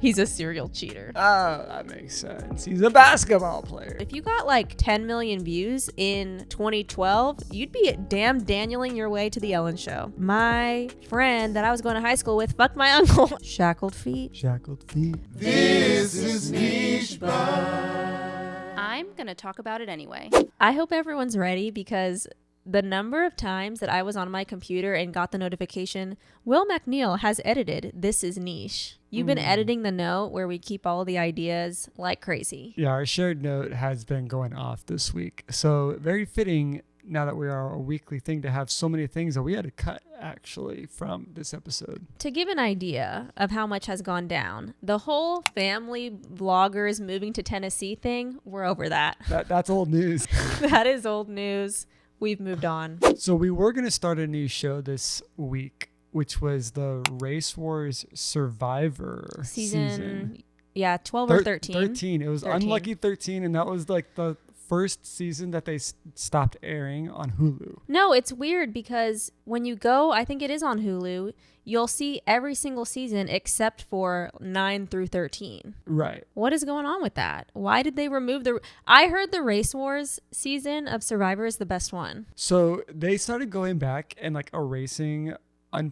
He's a serial cheater. Oh, that makes sense. He's a basketball player. If you got like 10 million views in 2012, you'd be damn Danieling your way to the Ellen show. My friend that I was going to high school with fucked my uncle. Shackled feet. Shackled feet. This is niche bhad. I'm gonna talk about it anyway. I hope everyone's ready because the number of times that I was on my computer and got the notification, Will McNeil has edited This Is Niche. You've been editing the note where we keep all the ideas like crazy. Yeah, our shared note has been going off this week. So very fitting now that we are a weekly thing to have so many things that we had to cut actually from this episode. To give an idea of how much has gone down, the whole family vloggers moving to Tennessee thing, we're over that. That's old news. That is old news. We've moved on. So we were going to start a new show this week, which was the Race Wars Survivor season. Yeah, 12 or 13. 13. It was 13. Unlucky 13, and that was like the first season that they stopped airing on Hulu. No, it's weird because when you go, I think it is on Hulu, you'll see every single season except for 9 through 13. Right. What is going on with that? Why did they remove I heard the Race Wars season of Survivor is the best one. So they started going back and like erasing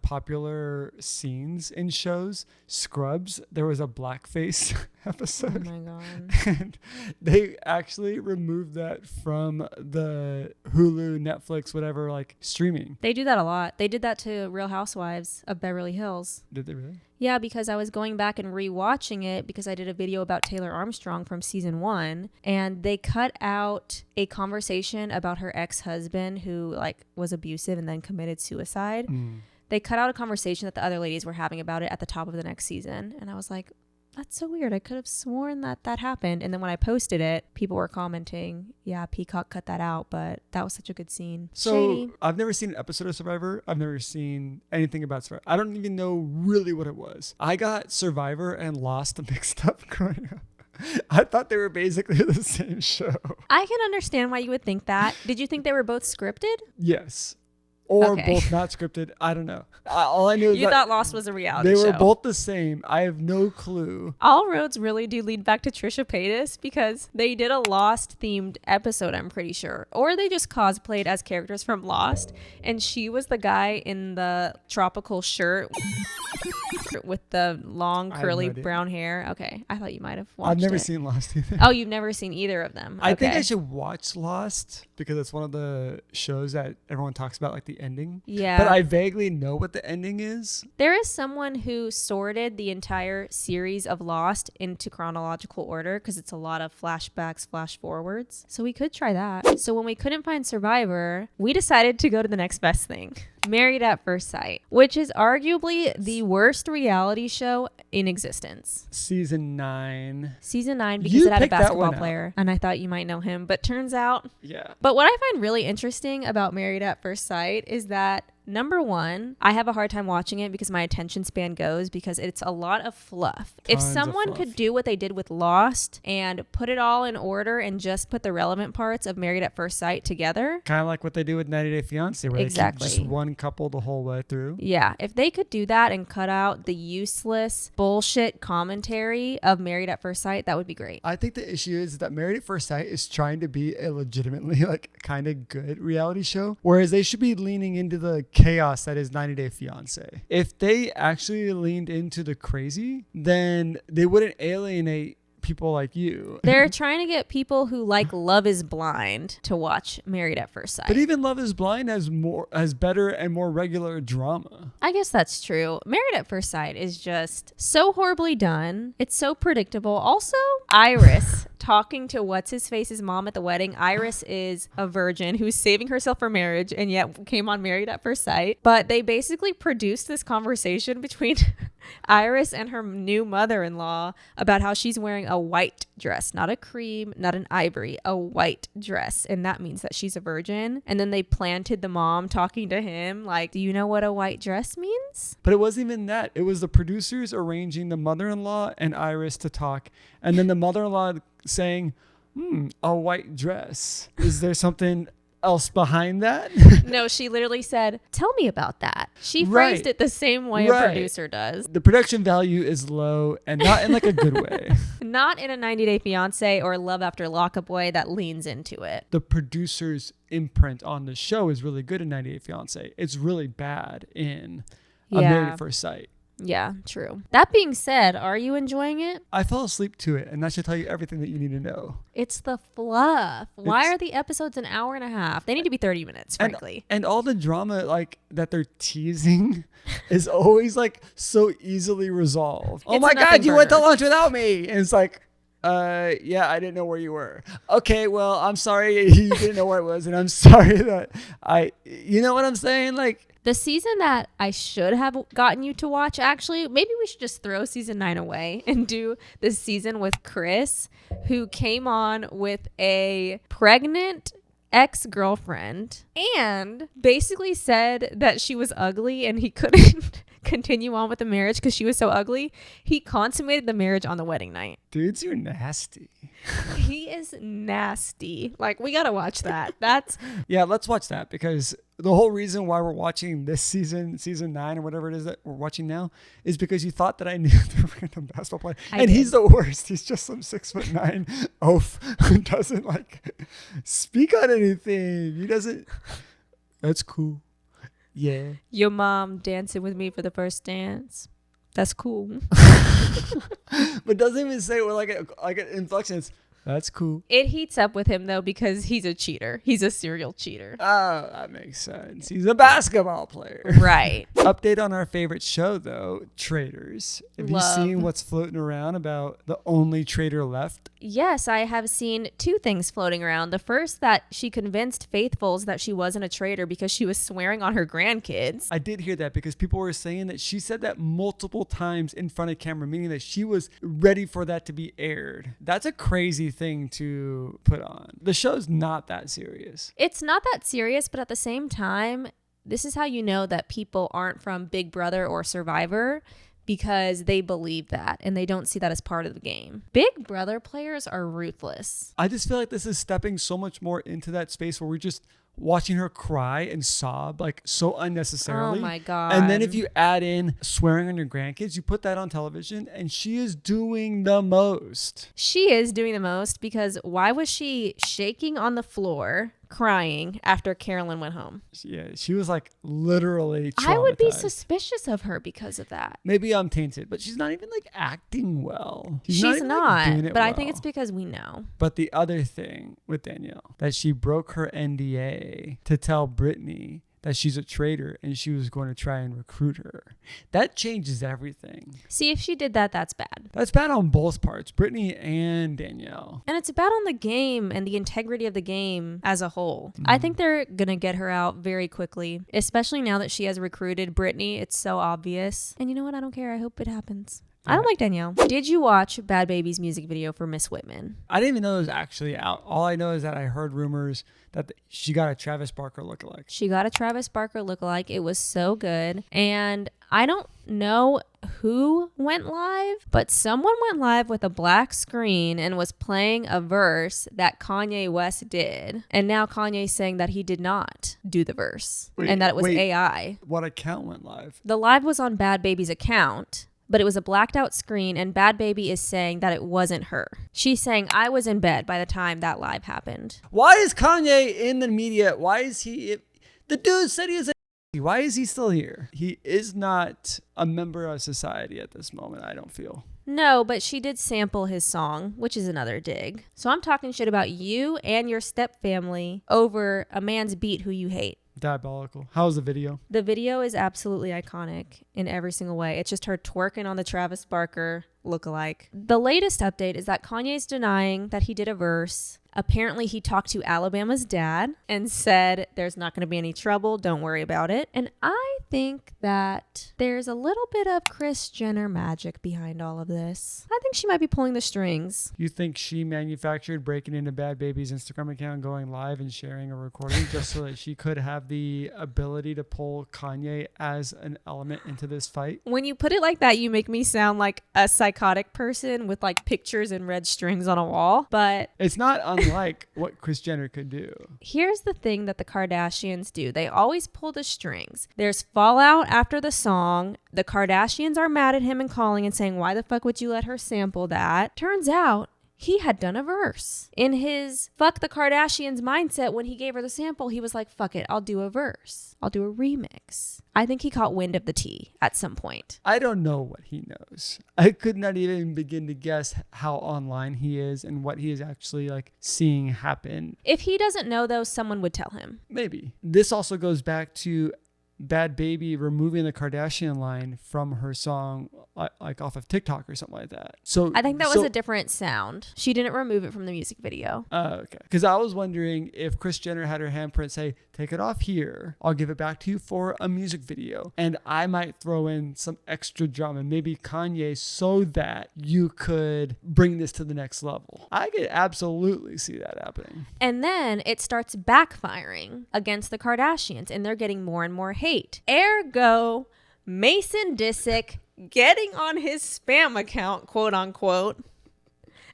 unpopular scenes in shows. Scrubs, there was a blackface episode. Oh my God. And they actually removed that from the Hulu, Netflix, whatever, like streaming. They do that a lot. They did that to Real Housewives of Beverly Hills. Did they really? Yeah, because I was going back and rewatching it because I did a video about Taylor Armstrong from season 1, and they cut out a conversation about her ex-husband who like was abusive and then committed suicide. They cut out a conversation that the other ladies were having about it at the top of the next season. And I was like, that's so weird. I could have sworn that happened. And then when I posted it, people were commenting, yeah, Peacock cut that out, but that was such a good scene. So Shady. I've never seen an episode of Survivor. I've never seen anything about Survivor. I don't even know really what it was. I got Survivor and Lost mixed up growing up. I thought they were basically the same show. I can understand why you would think that. Did you think they were both scripted? Yes. Or Okay. both not scripted. I don't know. All I knew is You that thought Lost was a reality they show. were both the same. I have no clue. All roads really do lead back to Trisha Paytas because they did a Lost themed episode, I'm pretty sure. Or they just cosplayed as characters from Lost. And she was the guy in the tropical shirt with the long I have curly no idea. brown hair. Okay. I thought you might have watched I've never it. seen Lost either. Oh, you've never seen either of them. I think Okay. I should watch Lost because it's one of the shows that everyone talks about, like the ending. Yeah. But I vaguely know what the ending is. There is someone who sorted the entire series of Lost into chronological order because it's a lot of flashbacks, flash forwards. So we could try that. So when we couldn't find Survivor, we decided to go to the next best thing. Married at First Sight, which is arguably the worst reality show in existence. Season 9. Season 9 because You it had a picked that basketball one out. player. And I thought you might know him, but turns out. Yeah. But what I find really interesting about Married at First Sight is that number one, I have a hard time watching it because my attention span goes because it's a lot of fluff. If Tons of someone fluff. could do what they did with Lost and put it all in order and just put the relevant parts of Married at First Sight together. Kind of like what they do with 90 Day Fiancé, where Exactly. they keep just one couple the whole way through. Yeah, if they could do that and cut out the useless bullshit commentary of Married at First Sight, that would be great. I think the issue is that Married at First Sight is trying to be a legitimately like kind of good reality show, whereas they should be leaning into the chaos that is 90 Day Fiancé. If they actually leaned into the crazy, then they wouldn't alienate people like you. They're trying to get people who like Love is Blind to watch Married at First Sight. But even Love is Blind has better and more regular drama. I guess that's true. Married at First Sight is just so horribly done. It's so predictable. Also, Iris talking to what's-his-face's mom at the wedding. Iris is a virgin who's saving herself for marriage and yet came on Married at First Sight. But they basically produced this conversation between Iris and her new mother-in-law about how she's wearing a white dress, not a cream, not an ivory, a white dress. And that means that she's a virgin. And then they planted the mom talking to him like, do you know what a white dress means? But it wasn't even that. It was the producers arranging the mother-in-law and Iris to talk. And then the mother-in-law saying, a white dress. Is there something else behind that. No, she literally said, tell me about that. She Right. phrased it the same way Right. a producer does. The production value is low and not in like a good way. Not in a 90 Day Fiancé or Love After Lockup way that leans into it. The producer's imprint on the show is really good in 90 Day Fiancé. It's really bad in A Married at First Sight. Yeah, true. That being said, are you enjoying it? I fell asleep to it, and that should tell you everything that you need to know. It's the fluff. Why are the episodes an hour and a half? They need to be 30 minutes, frankly. And all the drama like that they're teasing is always like so easily resolved. Oh It's my a nothing God, you went to burger. lunch without me. And it's like, yeah, I didn't know where you were. Okay, well, I'm sorry you didn't know where I was, and I'm sorry that you know what I'm saying? Like, The season that I should have gotten you to watch, actually, maybe we should just throw season 9 away and do the season with Kris, who came on with a pregnant ex-girlfriend and basically said that she was ugly and he couldn't continue on with the marriage because she was so ugly. He consummated the marriage on the wedding night. dudes, you're nasty. He is nasty. Like, we gotta watch that. Yeah, let's watch that, because the whole reason why we're watching this season 9 or whatever it is that we're watching now, is because you thought that I knew the random basketball player. And he's the worst. He's just some 6'9" oaf who doesn't like speak on anything. He doesn't. That's cool. Yeah. Your mom dancing with me for the first dance. That's cool. But doesn't even say it with like an inflection. It's, that's cool. It heats up with him, though, because he's a cheater. He's a serial cheater. Oh, that makes sense. He's a basketball player. Right. Update on our favorite show, though, Traitors. Have you seen what's floating around about the only traitor left? Yes, I have seen 2 things floating around. The first, that she convinced faithfuls that she wasn't a traitor because she was swearing on her grandkids. I did hear that, because people were saying that she said that multiple times in front of camera, meaning that she was ready for that to be aired. That's a crazy thing to put on. The show's not that serious. It's not that serious, but at the same time, this is how you know that people aren't from Big Brother or Survivor, because they believe that and they don't see that as part of the game. Big Brother players are ruthless. I just feel like this is stepping so much more into that space where we're just watching her cry and sob like so unnecessarily. Oh my God. And then if you add in swearing on your grandkids, you put that on television, and she is doing the most. She is doing the most, because why was she shaking on the floor crying after Carolyn went home? Yeah, she was like literally traumatized. I would be suspicious of her because of that. Maybe I'm tainted, but she's not even like acting well. She's even, like, doing it but I well. think it's because we know. But the other thing with Danielle, that she broke her NDA to tell Brittany that she's a traitor and she was going to try and recruit her. That changes everything. See, if she did that, that's bad. That's bad on both parts, Brittany and Danielle. And it's bad on the game and the integrity of the game as a whole. I think they're going to get her out very quickly, especially now that she has recruited Brittany. It's so obvious. And you know what? I don't care. I hope it happens. I don't like Danielle. Did you watch Bhad Bhabie's music video for Miss Whitman? I didn't even know it was actually out. All I know is that I heard rumors that she got a Travis Barker lookalike. She got a Travis Barker lookalike. It was so good. And I don't know who went live, but someone went live with a black screen and was playing a verse that Kanye West did. And now Kanye's saying that he did not do the verse and that it was AI. What account went live? The live was on Bhad Bhabie's account, but it was a blacked out screen, and Bhad Bhabie is saying that it wasn't her. She's saying, I was in bed by the time that live happened. Why is Kanye in the media? Why is he... The dude said he was a... Why is he still here? He is not a member of society at this moment, I don't feel. No, but she did sample his song, which is another dig. So I'm talking shit about you and your step family over a man's beat who you hate. Diabolical. How was the video? The video is absolutely iconic in every single way. It's just her twerking on the Travis Barker lookalike. The latest update is that Kanye's denying that he did a verse. Apparently, he talked to Alabama's dad and said, there's not going to be any trouble. Don't worry about it. And I think that there's a little bit of Kris Jenner magic behind all of this. I think she might be pulling the strings. You think she manufactured breaking into Bhad Bhabie's Instagram account, going live and sharing a recording just so that she could have the ability to pull Kanye as an element into this fight? When you put it like that, you make me sound like a psychotic person with like pictures and red strings on a wall. But it's not unlike nothing like what Kris Jenner could do. Here's the thing that the Kardashians do. They always pull the strings. There's fallout after the song. The Kardashians are mad at him and calling and saying, why the fuck would you let her sample that? Turns out he had done a verse. In his fuck the Kardashians mindset, when he gave her the sample, he was like, fuck it, I'll do a verse. I'll do a remix. I think he caught wind of the tea at some point. I don't know what he knows. I could not even begin to guess how online he is and what he is actually like seeing happen. If he doesn't know, though, someone would tell him. Maybe. This also goes back to Bhad Bhabie removing the Kardashian line from her song, like off of TikTok or something like that. So I think that was a different sound. She didn't remove it from the music video. Okay. Because I was wondering if Kris Jenner had her handprint say, take it off here. I'll give it back to you for a music video. And I might throw in some extra drama, maybe Kanye, so that you could bring this to the next level. I could absolutely see that happening. And then it starts backfiring against the Kardashians, and they're getting more and more hate. Ergo, Mason Disick getting on his spam account, quote unquote,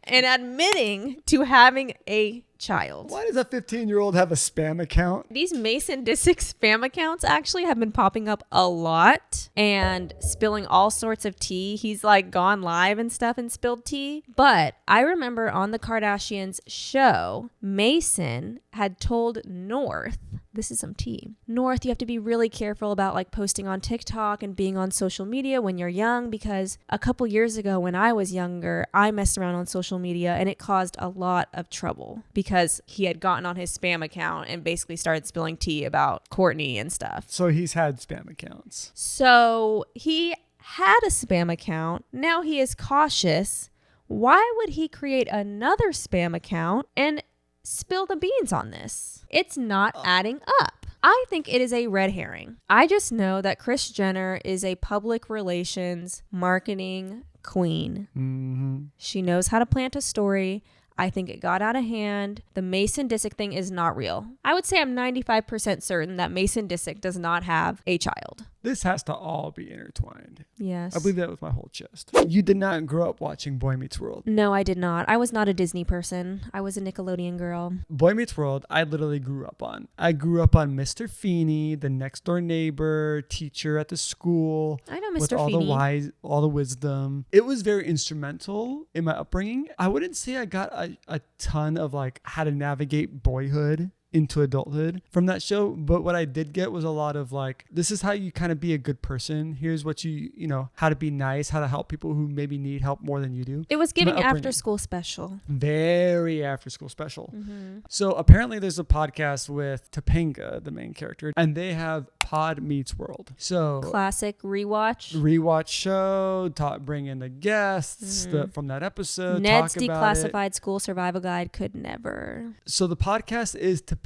and admitting to having a child. Why does a 15-year-old have a spam account? These Mason Disick spam accounts actually have been popping up a lot and spilling all sorts of tea. He's like gone live and stuff and spilled tea. But I remember on the Kardashians show, Mason had told North, this is some tea. North, you have to be really careful about like posting on TikTok and being on social media when you're young, because a couple years ago when I was younger, I messed around on social media and it caused a lot of trouble because he had gotten on his spam account and basically started spilling tea about Courtney and stuff. So he's had spam accounts. So he had a spam account. Now he is cautious. Why would he create another spam account and spill the beans on this? It's not adding up. I think it is a red herring. I just know that Kris Jenner is a public relations marketing queen. Mm-hmm. She knows how to plant a story. I think it got out of hand. The Mason Disick thing is not real. I would say I'm 95% certain that Mason Disick does not have a child. This has to all be intertwined. Yes. I believe that with my whole chest. You did not grow up watching Boy Meets World. No, I did not. I was not a Disney person. I was a Nickelodeon girl. Boy Meets World, I literally grew up on. I grew up on Mr. Feeney, the next door neighbor, teacher at the school. I know Mr. With all Feeney. all the wisdom. It was very instrumental in my upbringing. I wouldn't say I got a ton of like how to navigate boyhood into adulthood from that show, but what I did get was a lot of like, this is how you kind of be a good person. Here's what you know, how to be nice, how to help people who maybe need help more than you do. It was giving after school special. Very after school special. Mm-hmm. So apparently there's a podcast with Topanga, the main character, and they have Pod Meets World. So classic rewatch show, bring in the guests from that episode. Ned's talk about Declassified School Survival Guide could never. So the podcast is Topanga,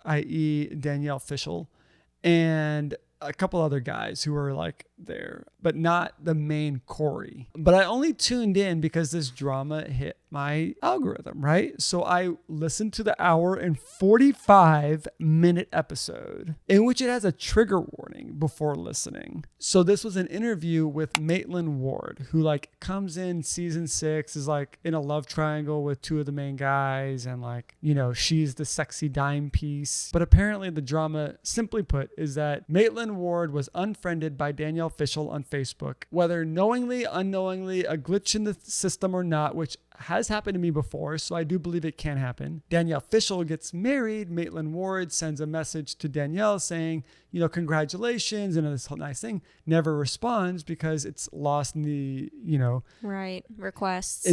i.e. Danielle Fishel, and a couple other guys who were like there, but not the main Corey. But I only tuned in because this drama hit my algorithm, right? So I listened to the 1:45-minute episode in which it has a trigger warning before listening. So this was an interview with Maitland Ward, who like comes in season 6, is like in a love triangle with two of the main guys, and like, you know, she's the sexy dime piece. But apparently the drama, simply put, is that Maitland Ward was unfriended by Danielle Fishel on Facebook, whether knowingly, unknowingly, a glitch in the system or not, which has happened to me before, so I do believe it can happen. Danielle Fishel gets married. Maitland Ward sends a message to Danielle saying, you know, congratulations and this whole nice thing. Never responds because it's lost in the, you know, requests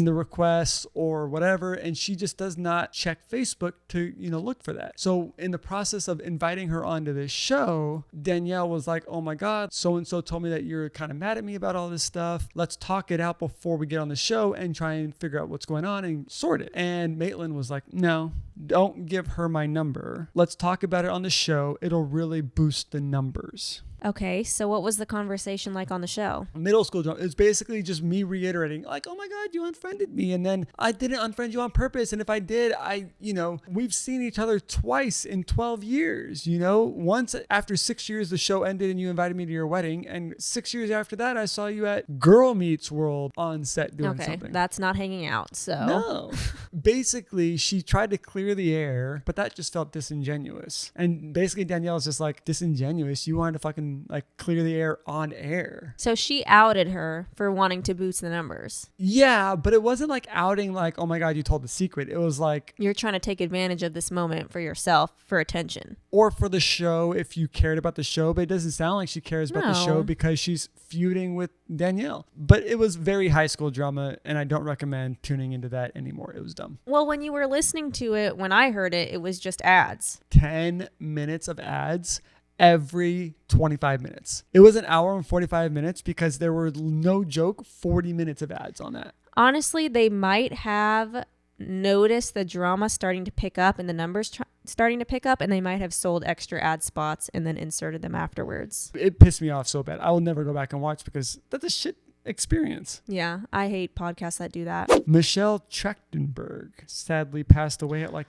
or whatever. And she just does not check Facebook to, you know, look for that. So in the process of inviting her onto this show, Danielle was like, oh my God, so-and-so told me that you're kind of mad at me about all this stuff. Let's talk it out before we get on the show and try and figure out what's going on and sort it. And Maitland was like, no, don't give her my number. Let's talk about it on the show. It'll really boost the numbers. Okay, so what was the conversation like on the show? Middle school drama. It's basically just me reiterating, like, oh my God, you unfriended me. And then I didn't unfriend you on purpose. And if I did, we've seen each other twice in 12 years, once after 6 years, the show ended and you invited me to your wedding. And 6 years after that, I saw you at Girl Meets World on set doing something. That's not hanging out. So no, basically she tried to clear the air, but that just felt disingenuous. And basically Danielle's just like, disingenuous. You wanted to fucking like clear the air on air. So she outed her for wanting to boost the numbers. Yeah, but it wasn't like outing like, oh my God, you told the secret. It was like, you're trying to take advantage of this moment for yourself, for attention. Or for the show if you cared about the show, but it doesn't sound like she cares about the show because she's feuding with Danielle. But it was very high school drama and I don't recommend tuning into that anymore. It was dumb. Well, when you were listening to it, when I heard it, it was just ads. 10 minutes of ads every 25 minutes. It was an hour and 45 minutes because there were, no joke, 40 minutes of ads on that. Honestly, they might have noticed the drama starting to pick up and the numbers starting to pick up, and they might have sold extra ad spots and then inserted them afterwards. It pissed me off so bad. I will never go back and watch because that's a shit experience. Yeah, I hate podcasts that do that. Michelle Trachtenberg sadly passed away at like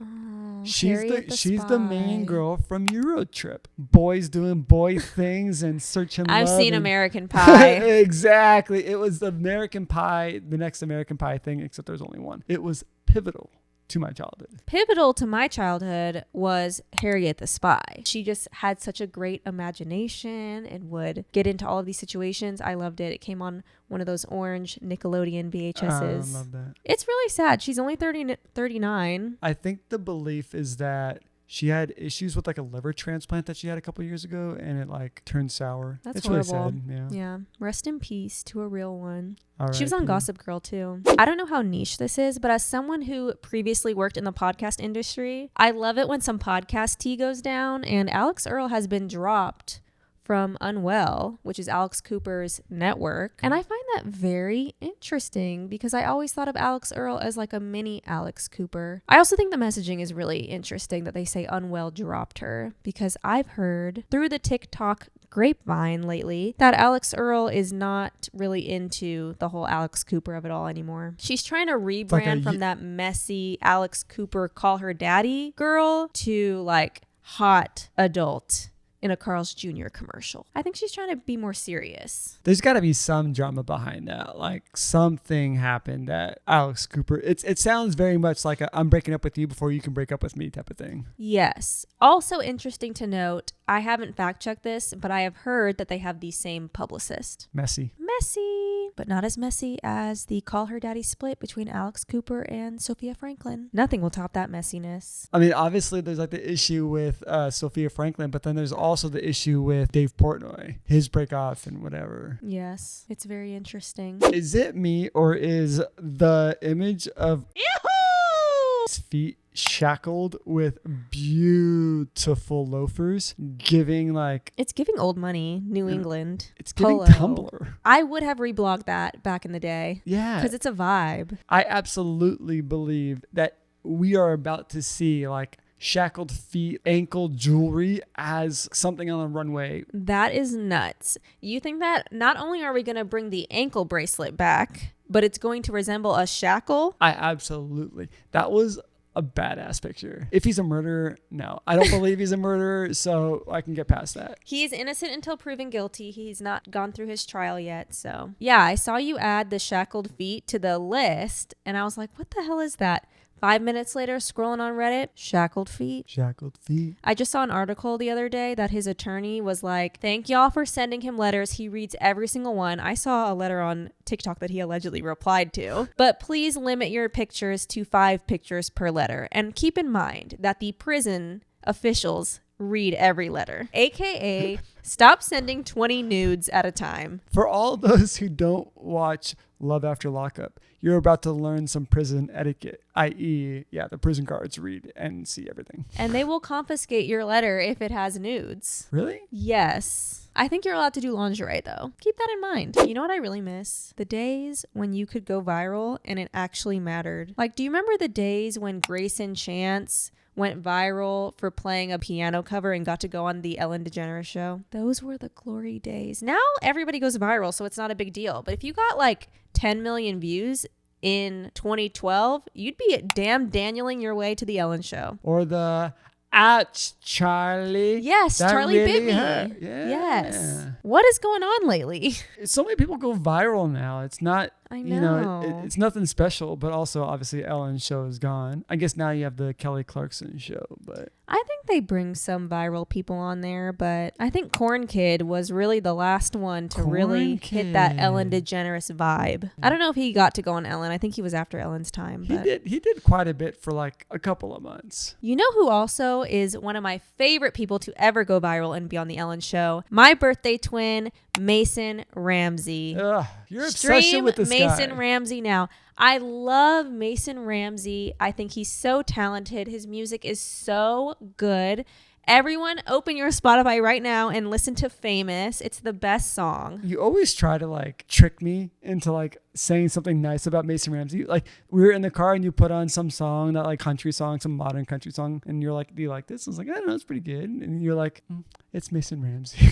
she's the main girl from Eurotrip. Boys doing boy things and searching I've love seen and American Pie. Exactly. It was the American Pie, the next American Pie thing, except there's only one. It was pivotal to my childhood. Pivotal to my childhood was Harriet the Spy. She just had such a great imagination and would get into all of these situations. I loved it. It came on one of those orange Nickelodeon VHSs. I love that. It's really sad. She's only 39. I think the belief is that she had issues with like a liver transplant that she had a couple years ago and it like turned sour. That's it's horrible. Really sad. Yeah. Rest in peace to a real one. R.I.P. She was on Gossip Girl too. I don't know how niche this is, but as someone who previously worked in the podcast industry, I love it when some podcast tea goes down, and Alix Earle has been dropped from Unwell, which is Alex Cooper's network. And I find that very interesting because I always thought of Alix Earle as like a mini Alex Cooper. I also think the messaging is really interesting that they say Unwell dropped her, because I've heard through the TikTok grapevine lately that Alix Earle is not really into the whole Alex Cooper of it all anymore. She's trying to rebrand from that messy Alex Cooper call her daddy girl to like hot adult in a Carl's Jr. commercial. I think she's trying to be more serious. There's got to be some drama behind that. Like something happened that Alex Cooper, it sounds very much like a I'm breaking up with you before you can break up with me type of thing. Yes. Also interesting to note, I haven't fact checked this, but I have heard that they have the same publicist. Messy, but not as messy as the Call Her Daddy split between Alex Cooper and Sophia Franklin. Nothing will top that messiness. I mean, obviously there's like the issue with Sophia Franklin, but then there's also the issue with Dave Portnoy, his break off and whatever. Yes, it's very interesting. Is it me or is the image of his feet shackled with beautiful loafers giving like... It's giving old money, New England. It's giving Polo. Tumblr. I would have reblogged that back in the day. Yeah. Because it's a vibe. I absolutely believe that we are about to see like shackled feet, ankle jewelry as something on the runway. That is nuts. You think that not only are we going to bring the ankle bracelet back, but it's going to resemble a shackle? I absolutely. That was a badass picture. If he's a murderer, no. I don't believe he's a murderer, so I can get past that. He is innocent until proven guilty. He's not gone through his trial yet, so. Yeah, I saw you add the shackled feet to the list, and I was like, what the hell is that? 5 minutes later, scrolling on Reddit, shackled feet. Shackled feet. I just saw an article the other day that his attorney was like, thank y'all for sending him letters. He reads every single one. I saw a letter on TikTok that he allegedly replied to. But please limit your pictures to 5 pictures per letter. And keep in mind that the prison officials read every letter. AKA, stop sending 20 nudes at a time. For all those who don't watch Love After Lockup, you're about to learn some prison etiquette, i.e., the prison guards read and see everything. And they will confiscate your letter if it has nudes. Really? Yes. I think you're allowed to do lingerie, though. Keep that in mind. You know what I really miss? The days when you could go viral and it actually mattered. Like, do you remember the days when Grayson Chance went viral for playing a piano cover and got to go on the Ellen DeGeneres show. Those were the glory days. Now everybody goes viral, so it's not a big deal. But if you got like 10 million views in 2012, you'd be damn Danieling your way to the Ellen show. Or the Ouch, Charlie. Yes, That Charlie really bit me. hurt. Yeah. Yes. What is going on lately? So many people go viral now. It's not, I you know, know. it's nothing special, but also obviously Ellen's show is gone. I guess now you have the Kelly Clarkson show, but I think they bring some viral people on there, but I think Corn Kid was really the last one to really hit that Ellen DeGeneres vibe. I don't know if he got to go on Ellen. I think he was after Ellen's time. But he did quite a bit for like a couple of months. You know who also is one of my favorite people to ever go viral and be on the Ellen show? My birthday twin, Mason Ramsey. Ugh, your obsession Stream with this Mason guy. Ramsey now. I love Mason Ramsey. I think he's so talented. His music is so good. Everyone open your Spotify right now and listen to Famous. It's the best song. You always try to like trick me into like saying something nice about Mason Ramsey. Like we were in the car and you put on some song, that like country song, some modern country song, and you're like, do you like this? I was like, I don't know, it's pretty good. And you're like, it's Mason Ramsey.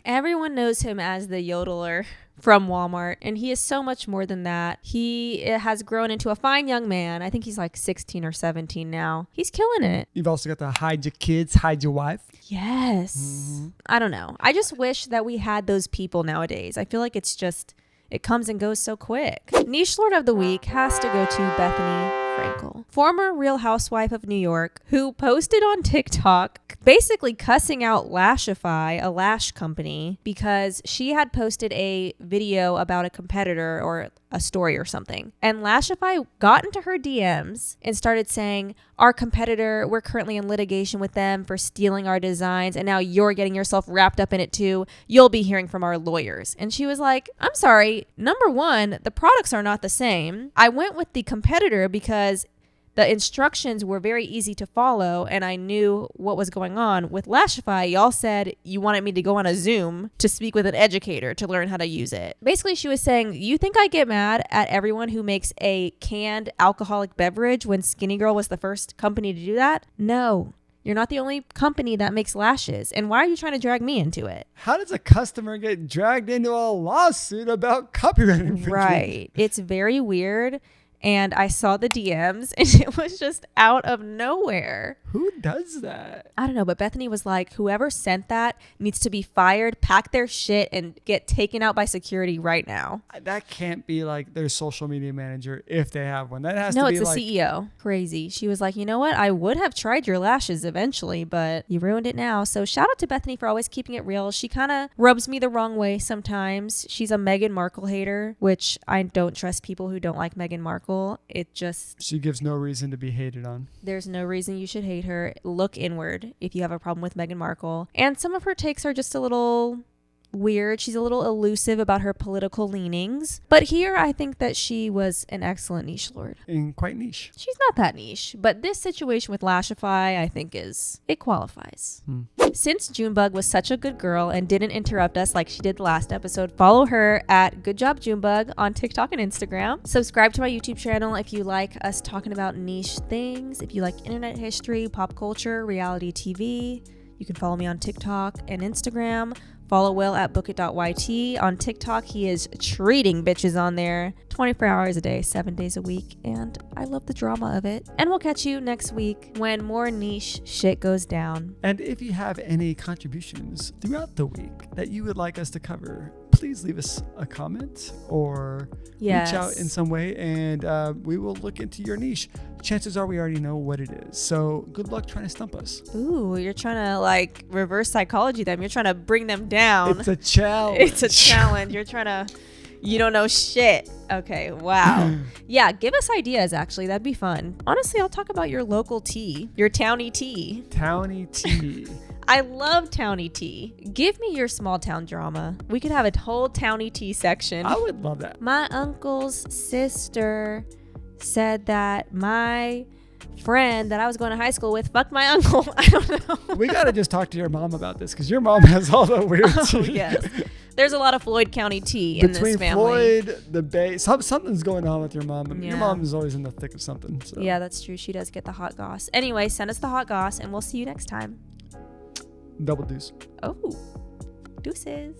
Everyone knows him as the yodeler from Walmart, and he is so much more than that. He has grown into a fine young man. I think he's like 16 or 17 now. He's killing it. You've also got the hide your kids, hide your wife. Yes. I don't know. I just wish that we had those people nowadays. I feel like it's just, it comes and goes so quick. Niche Lord of the Week has to go to Bethenny Frankel, former Real Housewife of New York, who posted on TikTok basically cussing out Lashify, a lash company, because she had posted a video about a competitor or a story or something. And Lashify got into her DMs and started saying, our competitor, we're currently in litigation with them for stealing our designs, and now you're getting yourself wrapped up in it too. You'll be hearing from our lawyers. And she was like, I'm sorry, number one, the products are not the same. I went with the competitor because the instructions were very easy to follow and I knew what was going on. With Lashify, y'all said you wanted me to go on a Zoom to speak with an educator to learn how to use it. Basically, she was saying, you think I get mad at everyone who makes a canned alcoholic beverage when Skinny Girl was the first company to do that? No. You're not the only company that makes lashes. And why are you trying to drag me into it? How does a customer get dragged into a lawsuit about copyright infringement? Right. It's very weird. And I saw the DMs and it was just out of nowhere. Who does that? I don't know, but Bethenny was like, whoever sent that needs to be fired, pack their shit, and get taken out by security right now. That can't be like their social media manager if they have one. That has to No, be it's the like CEO. Crazy. She was like, you know what? I would have tried your lashes eventually, but you ruined it now. So shout out to Bethenny for always keeping it real. She kind of rubs me the wrong way sometimes. She's a Meghan Markle hater, which I don't trust people who don't like Meghan Markle. It just, she gives no reason to be hated on. there's no reason you should hate her. Look inward if you have a problem with Meghan Markle. And some of her takes are just a little weird. She's a little elusive about her political leanings. But here, I think that she was an excellent niche lord. And quite niche. She's not that niche, but this situation with Lashify, I think it qualifies. Since Junebug was such a good girl and didn't interrupt us like she did the last episode, follow her at Good Job Junebug on TikTok and Instagram. Subscribe to my YouTube channel if you like us talking about niche things. If you like internet history, pop culture, reality TV, you can follow me on TikTok and Instagram. Follow Will at bookit.yt. On TikTok, he is treating bitches on there 24 hours a day, 7 days a week. And I love the drama of it. And we'll catch you next week when more niche shit goes down. And if you have any contributions throughout the week that you would like us to cover, please leave us a comment or reach out in some way and we will look into your niche. Chances are we already know what it is. So good luck trying to stump us. Ooh, you're trying to like reverse psychology them. You're trying to bring them down. It's a challenge. It's a challenge. You're trying to, you don't know shit. Okay, wow. Yeah, give us ideas actually. That'd be fun. Honestly, I'll talk about your local tea, your townie tea. Townie tea. I love townie tea. Give me your small town drama. We could have a whole townie tea section. I would love that. My uncle's sister said that my friend that I was going to high school with fucked my uncle. I don't know. We got to just talk to your mom about this because your mom has all the weird tea. Yes. There's a lot of Floyd County tea in Between this family. Floyd, the Bay, something's going on with your mom. And Yeah. Your mom is always in the thick of something. So. Yeah, that's true. She does get the hot goss. Anyway, send us the hot goss, and we'll see you next time. Double deuce. Oh, deuces.